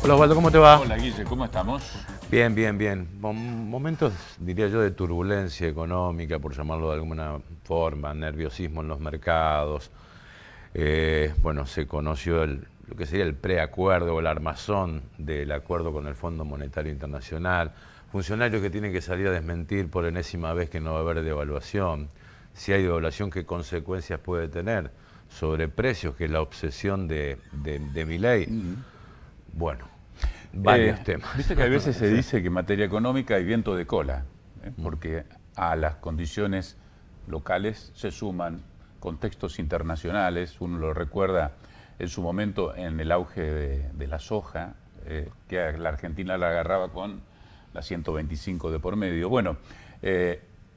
Hola Osvaldo, ¿cómo te va? Hola Guille, ¿cómo estamos? Bien, bien, bien. Momentos, diría yo, de turbulencia económica, por llamarlo de alguna forma, nerviosismo en los mercados. Bueno, se conoció lo que sería el preacuerdo o el armazón del acuerdo con el Fondo Monetario Internacional. Funcionarios que tienen que salir a desmentir por enésima vez que no va a haber devaluación. Si hay devaluación, ¿qué consecuencias puede tener sobre precios, que es la obsesión de Milei? Bueno, varios temas. Viste que a veces se dice que en materia económica hay viento de cola, porque a las condiciones locales se suman contextos internacionales. Uno lo recuerda en su momento en el auge de la soja, que a la Argentina la agarraba con la 125 de por medio. Bueno,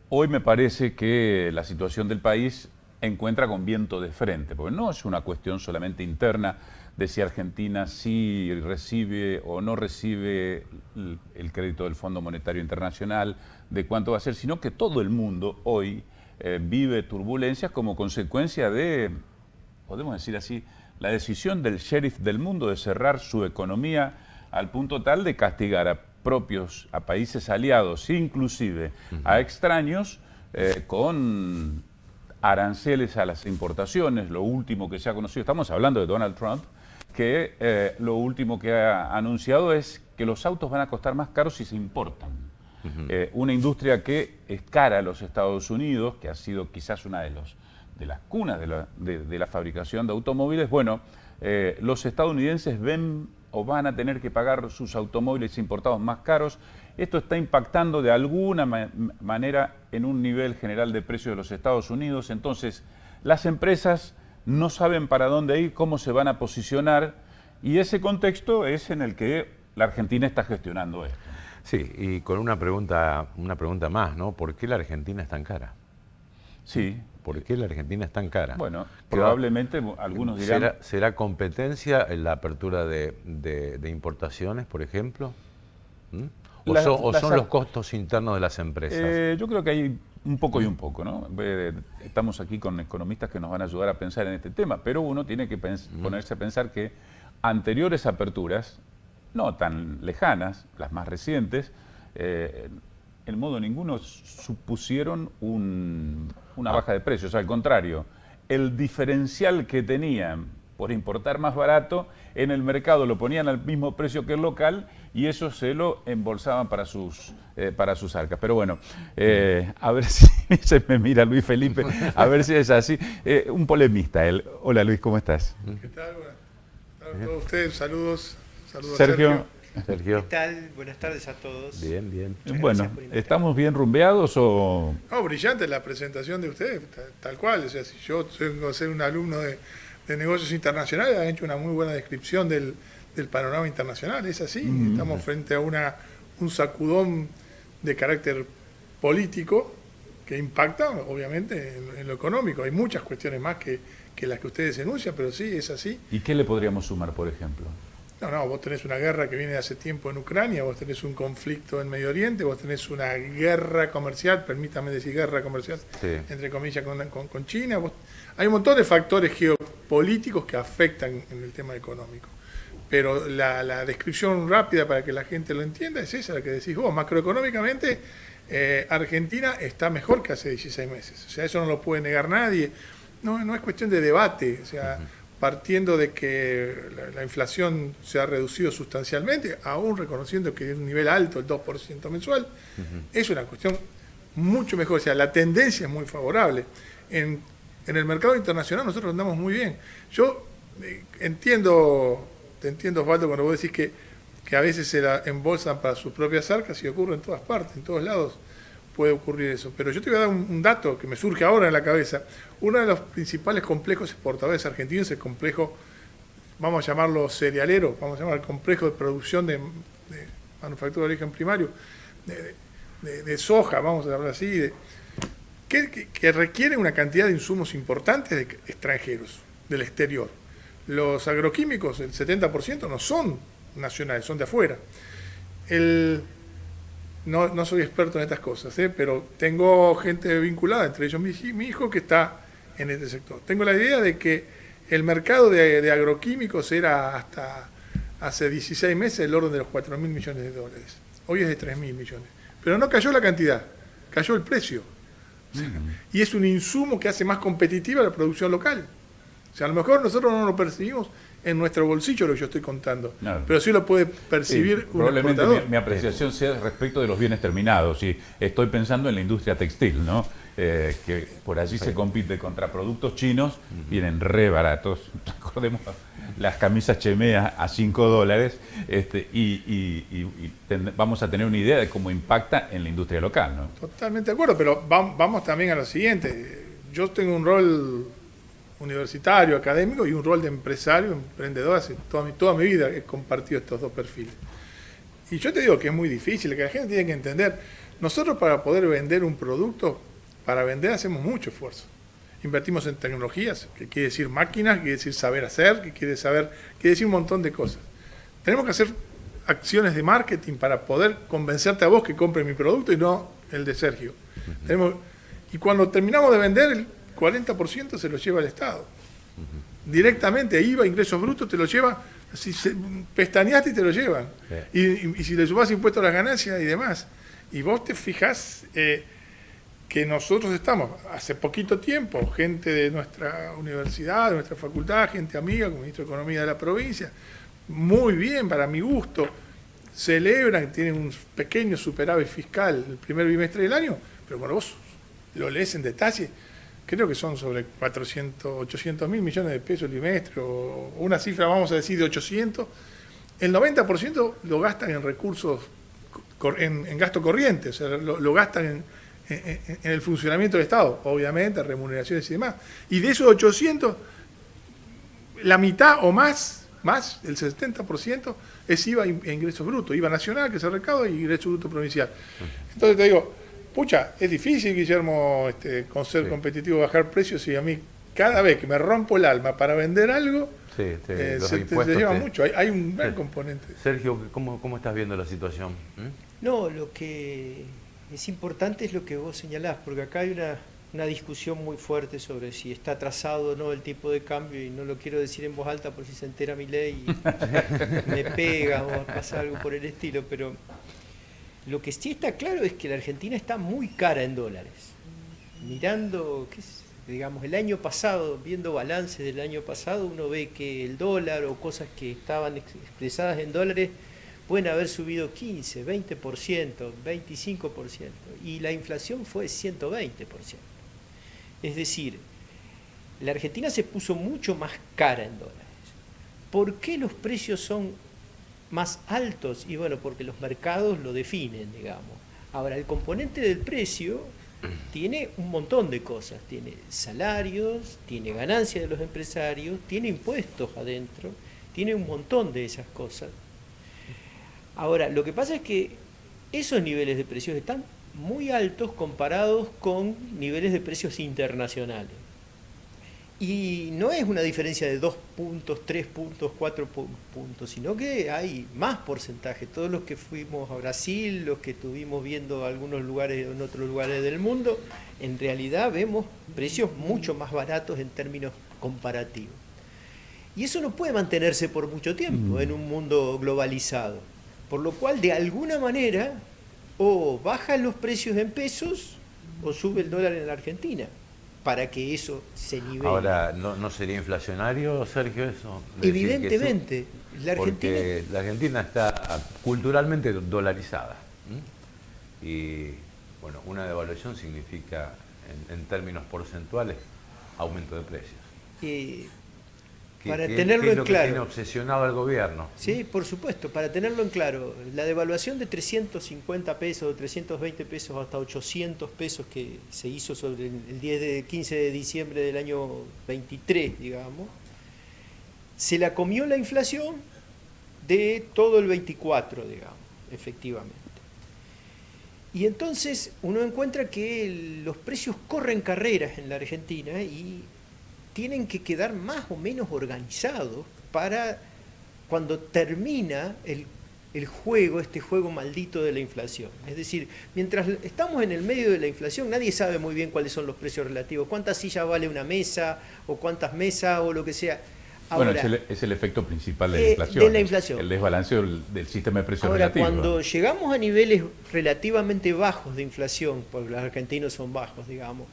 hoy me parece que la situación del país encuentra con viento de frente, porque no es una cuestión solamente interna de si Argentina sí recibe o no recibe el crédito del Fondo Monetario Internacional, de cuánto va a ser, sino que todo el mundo hoy vive turbulencias como consecuencia de, podemos decir así, la decisión del sheriff del mundo de cerrar su economía al punto tal de castigar a países aliados, inclusive a extraños, con aranceles a las importaciones. Lo último que se ha conocido, estamos hablando de Donald Trump, que lo último que ha anunciado es que los autos van a costar más caros si se importan. Una industria que es cara a los Estados Unidos, que ha sido quizás una de las cunas de la fabricación de automóviles. Bueno, los estadounidenses ven o van a tener que pagar sus automóviles importados más caros. Esto está impactando de alguna manera en un nivel general de precios de los Estados Unidos. Entonces, las empresas no saben para dónde ir, cómo se van a posicionar, y ese contexto es en el que la Argentina está gestionando esto. Sí, y con una pregunta más, ¿no? ¿Por qué la Argentina es tan cara? Sí. ¿Por qué la Argentina es tan cara? Bueno, probablemente algunos dirán... ¿Será competencia en la apertura de importaciones, por ejemplo? ¿O son los costos internos de las empresas? Yo creo que hay un poco y un poco, ¿no? Estamos aquí con economistas que nos van a ayudar a pensar en este tema, pero uno tiene que ponerse a pensar que anteriores aperturas, no tan lejanas, las más recientes, en modo ninguno supusieron una baja de precios. Al contrario, el diferencial que tenían por importar más barato, en el mercado lo ponían al mismo precio que el local y eso se lo embolsaban para sus arcas. Pero bueno, a ver si se me mira Luis Felipe, a ver si es así. Un polemista él. Hola Luis, ¿cómo estás? ¿Qué tal? Buenas tardes a todos ustedes, saludos Sergio. Sergio. ¿Qué tal? Buenas tardes a todos. Bien, bien. Bueno, ¿estamos bien rumbeados o...? No, brillante la presentación de ustedes, tal cual. O sea, si yo tengo que ser un alumno de negocios internacionales, han hecho una muy buena descripción del panorama internacional. Es así, estamos frente a un sacudón de carácter político que impacta, obviamente, en lo económico. Hay muchas cuestiones más que las que ustedes enuncian, pero sí, es así. ¿Y qué le podríamos sumar, por ejemplo? No, vos tenés una guerra que viene de hace tiempo en Ucrania, vos tenés un conflicto en Medio Oriente, vos tenés una guerra comercial, permítame decir guerra comercial, sí, entre comillas, con China. Hay un montón de factores geopolíticos que afectan en el tema económico. Pero la descripción rápida para que la gente lo entienda es esa, la que decís vos. Macroeconómicamente, Argentina está mejor que hace 16 meses. O sea, eso no lo puede negar nadie. No es cuestión de debate. O sea, partiendo de que la inflación se ha reducido sustancialmente, aún reconociendo que es un nivel alto, el 2% mensual, es una cuestión mucho mejor. O sea, la tendencia es muy favorable. En el mercado internacional nosotros andamos muy bien. Yo te entiendo Osvaldo, cuando vos decís que a veces se la embolsan para sus propias arcas y ocurre en todas partes, en todos lados puede ocurrir eso. Pero yo te voy a dar un dato que me surge ahora en la cabeza. Uno de los principales complejos exportadores argentinos es el complejo, vamos a llamarlo cerealero, vamos a llamar el complejo de producción de manufactura de origen primario, de soja, vamos a hablar así, que requiere una cantidad de insumos importantes de extranjeros, del exterior. Los agroquímicos, el 70% no son nacionales, son de afuera. No soy experto en estas cosas, pero tengo gente vinculada, entre ellos mi hijo que está en este sector. Tengo la idea de que el mercado de agroquímicos era hasta hace 16 meses el orden de los 4.000 millones de dólares. Hoy es de 3.000 millones. Pero no cayó la cantidad, cayó el precio. Y es un insumo que hace más competitiva la producción local. O sea, a lo mejor nosotros no lo percibimos en nuestro bolsillo lo que yo estoy contando, no, pero sí lo puede percibir un probablemente exportador. mi apreciación sea respecto de los bienes terminados, y estoy pensando en la industria textil, ¿no? Que por allí se compite contra productos chinos, vienen re baratos. Recordemos las camisas Chemea a $5, vamos a tener una idea de cómo impacta en la industria local, ¿no? Totalmente de acuerdo, pero vamos también a lo siguiente. Yo tengo un rol universitario, académico, y un rol de empresario, emprendedor. Hace toda mi vida he compartido estos dos perfiles. Y yo te digo que es muy difícil, que la gente tiene que entender. Nosotros, para poder vender un producto, para vender hacemos mucho esfuerzo. Invertimos en tecnologías, que quiere decir máquinas, que quiere decir saber hacer, que quiere decir un montón de cosas. Tenemos que hacer acciones de marketing para poder convencerte a vos que compre mi producto y no el de Sergio. Y cuando terminamos de vender, el 40% se lo lleva el Estado. Directamente, IVA, ingresos brutos, te lo lleva, si pestañaste y te lo llevan. Y si le subás impuestos a las ganancias y demás. Y vos te fijás que nosotros estamos, hace poquito tiempo, gente de nuestra universidad, de nuestra facultad, gente amiga, como ministro de Economía de la provincia, muy bien, para mi gusto, celebran que tienen un pequeño superávit fiscal el primer bimestre del año, pero cuando vos lo lees en detalle, creo que son sobre 800 mil millones de pesos el bimestre, o una cifra, vamos a decir, de 800, el 90% lo gastan en recursos, en gasto corriente, o sea, lo gastan en el funcionamiento del Estado, obviamente, remuneraciones y demás. Y de esos 800, la mitad o más, el 70% es IVA e ingresos brutos, IVA nacional que se recauda y ingreso bruto provincial. Entonces te digo, pucha, es difícil, Guillermo, con ser competitivo, bajar precios, y a mí cada vez que me rompo el alma para vender algo, se lleva mucho, hay un gran componente. Sergio, ¿cómo estás viendo la situación? No, lo que es importante es lo que vos señalás, porque acá hay una discusión muy fuerte sobre si está atrasado o no el tipo de cambio, y no lo quiero decir en voz alta por si se entera Milei y me pega o pasa algo por el estilo, pero lo que sí está claro es que la Argentina está muy cara en dólares. Mirando, digamos, el año pasado, viendo balances del año pasado, uno ve que el dólar o cosas que estaban expresadas en dólares pueden haber subido 15, 20%, 25%, y la inflación fue 120%. Es decir, la Argentina se puso mucho más cara en dólares. ¿Por qué los precios son más altos? Y bueno, porque los mercados lo definen, digamos. Ahora, el componente del precio tiene un montón de cosas. Tiene salarios, tiene ganancias de los empresarios, tiene impuestos adentro, tiene un montón de esas cosas. Ahora, lo que pasa es que esos niveles de precios están muy altos comparados con niveles de precios internacionales. Y no es una diferencia de 2 puntos, 3 puntos, 4 puntos, sino que hay más porcentaje. Todos los que fuimos a Brasil, los que estuvimos viendo algunos lugares en otros lugares del mundo, en realidad vemos precios mucho más baratos en términos comparativos. Y eso no puede mantenerse por mucho tiempo en un mundo globalizado. Por lo cual, de alguna manera, o bajan los precios en pesos o sube el dólar en la Argentina, para que eso se nivele. Ahora, ¿no sería inflacionario, Sergio, eso? Evidentemente. Porque la Argentina está culturalmente dolarizada. Y, bueno, una devaluación significa, en términos porcentuales, aumento de precios. Para tenerlo en claro. Que tiene obsesionado al gobierno. Sí, por supuesto, para tenerlo en claro, la devaluación de 350 pesos, 320 pesos hasta 800 pesos que se hizo sobre el 15 de diciembre del año 23, digamos, se la comió la inflación de todo el 24, digamos, efectivamente. Y entonces uno encuentra que los precios corren carreras en la Argentina y tienen que quedar más o menos organizados para cuando termina el juego, este juego maldito de la inflación. Es decir, mientras estamos en el medio de la inflación, nadie sabe muy bien cuáles son los precios relativos, cuántas sillas vale una mesa, o cuántas mesas, o lo que sea. Bueno, Ahora, es el efecto principal de la inflación. De la inflación. El desbalanceo del sistema de precios Ahora, relativo. cuando llegamos a niveles relativamente bajos de inflación, porque los argentinos son bajos, digamos,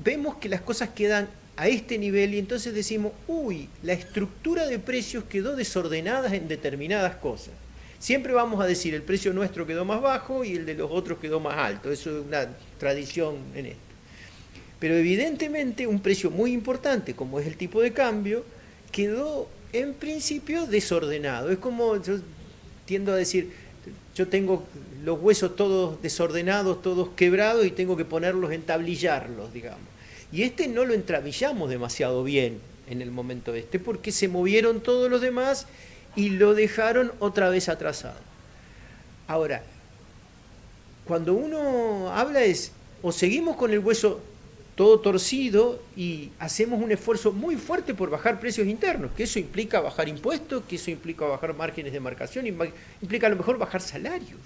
vemos que las cosas quedan a este nivel y entonces decimos, uy, la estructura de precios quedó desordenada en determinadas cosas. Siempre vamos a decir, el precio nuestro quedó más bajo y el de los otros quedó más alto. Eso es una tradición en esto. Pero evidentemente un precio muy importante, como es el tipo de cambio, quedó en principio desordenado. Es como, yo tiendo a decir, yo tengo los huesos todos desordenados, todos quebrados y tengo que ponerlos, entablillarlos, digamos. Y no lo entramillamos demasiado bien en el momento porque se movieron todos los demás y lo dejaron otra vez atrasado. Ahora, cuando uno habla o seguimos con el hueso todo torcido y hacemos un esfuerzo muy fuerte por bajar precios internos, que eso implica bajar impuestos, que eso implica bajar márgenes de marcación, implica a lo mejor bajar salarios.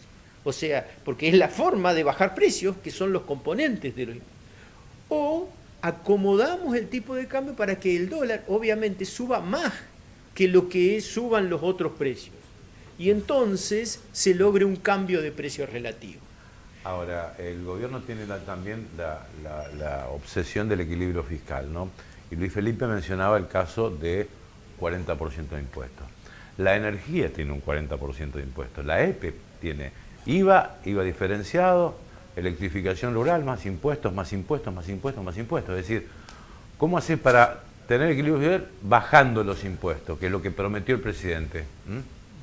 O sea, porque es la forma de bajar precios, que son los componentes de los impuestos. O acomodamos el tipo de cambio para que el dólar obviamente suba más que lo que suban los otros precios. Y entonces se logre un cambio de precio relativo. Ahora, el gobierno tiene también la obsesión del equilibrio fiscal, ¿no? Y Luis Felipe mencionaba el caso de 40% de impuestos. La energía tiene un 40% de impuestos. La EPE tiene IVA diferenciado, electrificación rural, más impuestos, más impuestos, más impuestos, más impuestos. Es decir, ¿cómo hacer para tener equilibrio fiscal bajando los impuestos, que es lo que prometió el presidente?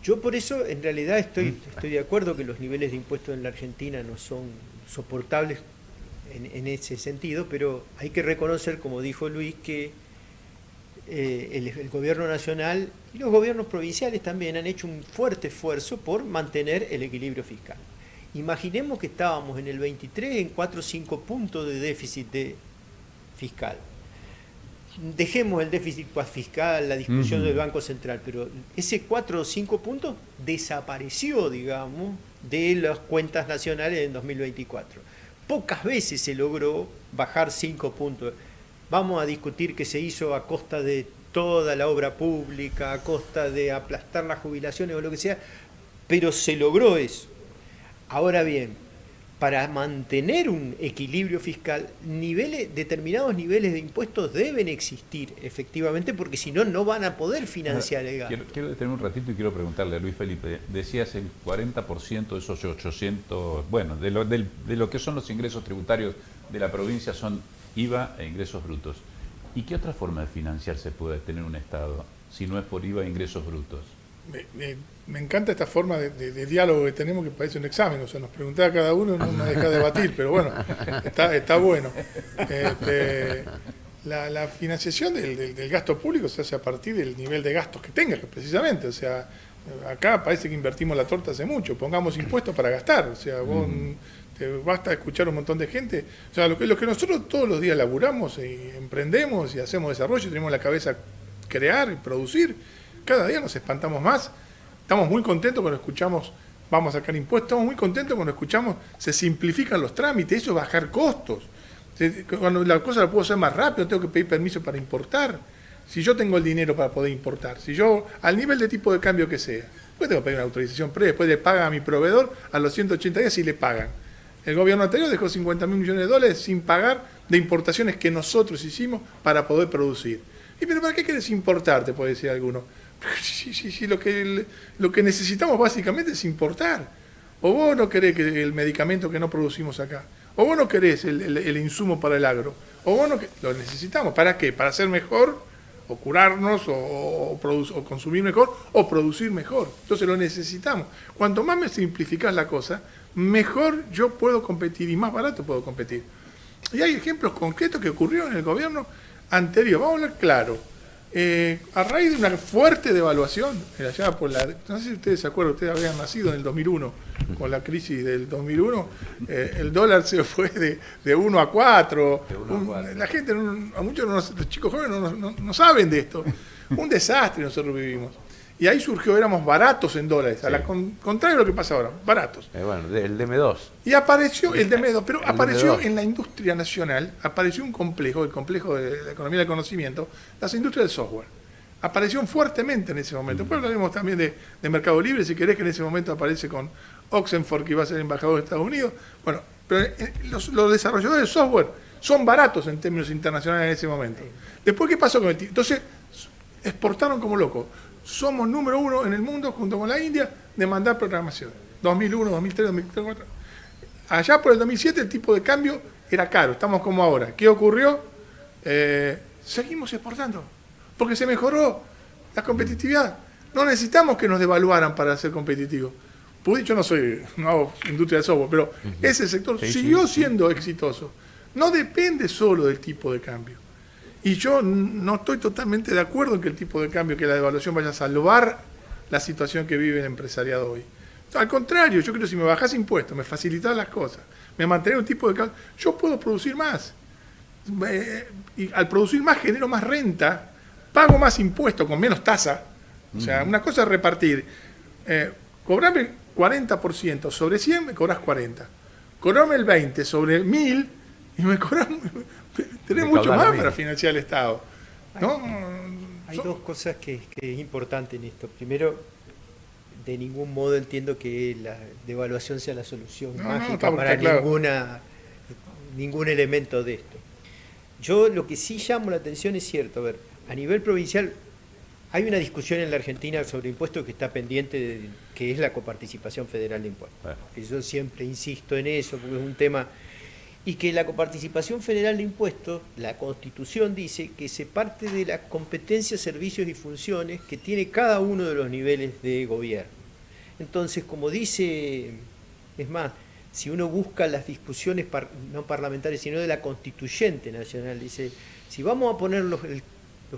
Yo por eso en realidad estoy de acuerdo que los niveles de impuestos en la Argentina no son soportables en ese sentido, pero hay que reconocer, como dijo Luis, que el gobierno nacional y los gobiernos provinciales también han hecho un fuerte esfuerzo por mantener el equilibrio fiscal. Imaginemos que estábamos en el 23 en 4 o 5 puntos de déficit fiscal. Dejemos el déficit fiscal, la discusión del Banco Central, pero ese 4 o 5 puntos desapareció, digamos, de las cuentas nacionales en 2024. Pocas veces se logró bajar 5 puntos. Vamos a discutir que se hizo a costa de toda la obra pública, a costa de aplastar las jubilaciones o lo que sea, pero se logró eso. Ahora bien, para mantener un equilibrio fiscal, determinados niveles de impuestos deben existir, efectivamente, porque si no, no van a poder financiar el gasto. Quiero detener un ratito y quiero preguntarle a Luis Felipe. Decías el 40% de esos 800, bueno, de lo que son los ingresos tributarios de la provincia son IVA e ingresos brutos. ¿Y qué otra forma de financiarse puede tener un Estado si no es por IVA e ingresos brutos? Me encanta esta forma de diálogo que tenemos, que parece un examen, o sea, nos preguntaba cada uno y no nos deja debatir, pero bueno, está bueno. La financiación del gasto público se hace a partir del nivel de gastos que tenga, precisamente, o sea, acá parece que invertimos la torta hace mucho, pongamos impuestos para gastar, o sea, vos te basta escuchar un montón de gente, o sea, lo que nosotros todos los días laburamos y emprendemos y hacemos desarrollo, tenemos en la cabeza crear y producir, cada día nos espantamos más. Estamos muy contentos cuando escuchamos, vamos a sacar impuestos, estamos muy contentos cuando escuchamos, se simplifican los trámites, eso es bajar costos. Cuando la cosa la puedo hacer más rápido, tengo que pedir permiso para importar. Si yo tengo el dinero para poder importar, si yo, al nivel de tipo de cambio que sea, después tengo que pedir una autorización previa, después le pagan a mi proveedor a los 180 días y le pagan. El gobierno anterior dejó 50.000 millones de dólares sin pagar de importaciones que nosotros hicimos para poder producir. ¿Y pero para qué querés importar? Te puede decir alguno. Sí, lo que necesitamos básicamente es importar. O vos no querés que el medicamento que no producimos acá, o vos no querés el insumo para el agro, o vos no lo necesitamos. ¿Para qué? Para hacer mejor, o curarnos, o consumir mejor, o producir mejor. Entonces lo necesitamos. Cuanto más me simplificás la cosa, mejor yo puedo competir y más barato puedo competir. Y hay ejemplos concretos que ocurrieron en el gobierno anterior. Vamos a hablar claro. A raíz de una fuerte devaluación, allá por no sé si ustedes se acuerdan, ustedes habían nacido en el 2001, con la crisis del 2001, el dólar se fue de 1 a 4, la gente, a muchos los chicos jóvenes no saben de esto, un desastre nosotros vivimos. Y ahí surgió, éramos baratos en dólares, sí. Contrario a lo que pasa ahora, baratos. Bueno, el DM2. Y apareció el DM2, pero apareció en la industria nacional, apareció un complejo, el complejo de la economía del conocimiento, las industrias del software. apareció fuertemente en ese momento. Después hablaremos también de Mercado Libre, si querés, que en ese momento aparece con Oxenford, que iba a ser embajador de Estados Unidos. Bueno, pero los desarrolladores de software son baratos en términos internacionales en ese momento. Después, ¿qué pasó con el tipo? Entonces, exportaron como locos. Somos número 1 en el mundo, junto con la India, de mandar programación. 2001, 2003, 2004. Allá por el 2007 el tipo de cambio era caro, estamos como ahora. ¿Qué ocurrió? Seguimos exportando, porque se mejoró la competitividad. No necesitamos que nos devaluaran para ser competitivos. Yo no hago industria de software, pero ese sector siguió siendo exitoso. No depende solo del tipo de cambio. Y yo no estoy totalmente de acuerdo en que el tipo de cambio, que la devaluación vaya a salvar la situación que vive el empresariado hoy. Al contrario, yo creo que si me bajás impuestos, me facilitas las cosas, me mantenés un tipo de cambio, yo puedo producir más. Y al producir más genero más renta, pago más impuestos con menos tasa. O sea, una cosa es repartir. Cobrame 40% sobre 100, me cobras 40. Cobrame el 20 sobre 1000 y me cobras... Tenés mucho más para financiar el Estado. ¿No? Hay dos cosas que es importante en esto. Primero, de ningún modo entiendo que la devaluación sea la solución mágica para ningún elemento de esto. Yo lo que sí llamo la atención es cierto, a ver, a nivel provincial hay una discusión en la Argentina sobre impuestos que está pendiente, que es la coparticipación federal de impuestos. Y yo siempre insisto en eso, porque es un tema... Y que la coparticipación federal de impuestos, la Constitución dice que se parte de las competencias, servicios y funciones que tiene cada uno de los niveles de gobierno. Entonces, como dice, es más, si uno busca las discusiones no parlamentarias, sino de la Constituyente Nacional, dice, si vamos a poner los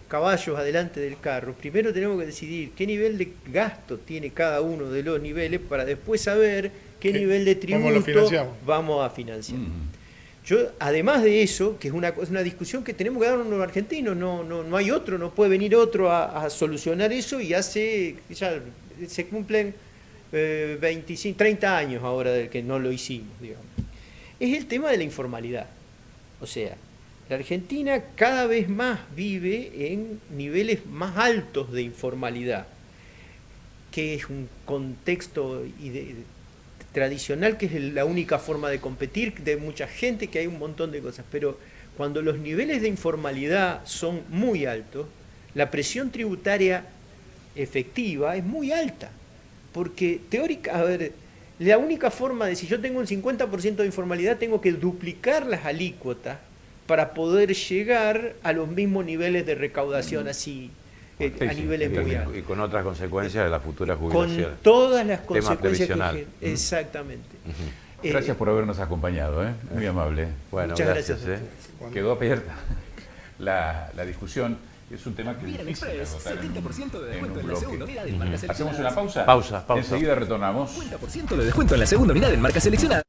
caballos adelante del carro, primero tenemos que decidir qué nivel de gasto tiene cada uno de los niveles para después saber qué nivel de tributo vamos a financiar. Yo, además de eso, que es una discusión que tenemos que dar los argentinos, no hay otro, no puede venir otro a solucionar eso, y ya se cumplen 30 años ahora de que no lo hicimos, digamos. Es el tema de la informalidad. O sea, la Argentina cada vez más vive en niveles más altos de informalidad, que es un contexto tradicional, que es la única forma de competir de mucha gente, que hay un montón de cosas, pero cuando los niveles de informalidad son muy altos, la presión tributaria efectiva es muy alta, porque la única forma de, si yo tengo un 50% de informalidad, tengo que duplicar las alícuotas para poder llegar a los mismos niveles de recaudación así, a niveles muy altos. Y con otras consecuencias de la futura jubilación. Con todas las consecuencias que exactamente. Gracias por habernos acompañado, muy amable. Bueno, muchas gracias. Quedó abierta la discusión. Es un tema que es difícil de agotar 70% de descuento en la segunda unidad en marca seleccionada. ¿Hacemos una pausa? Pausa. Enseguida retornamos. 50% de descuento en la segunda unidad en marca seleccionada.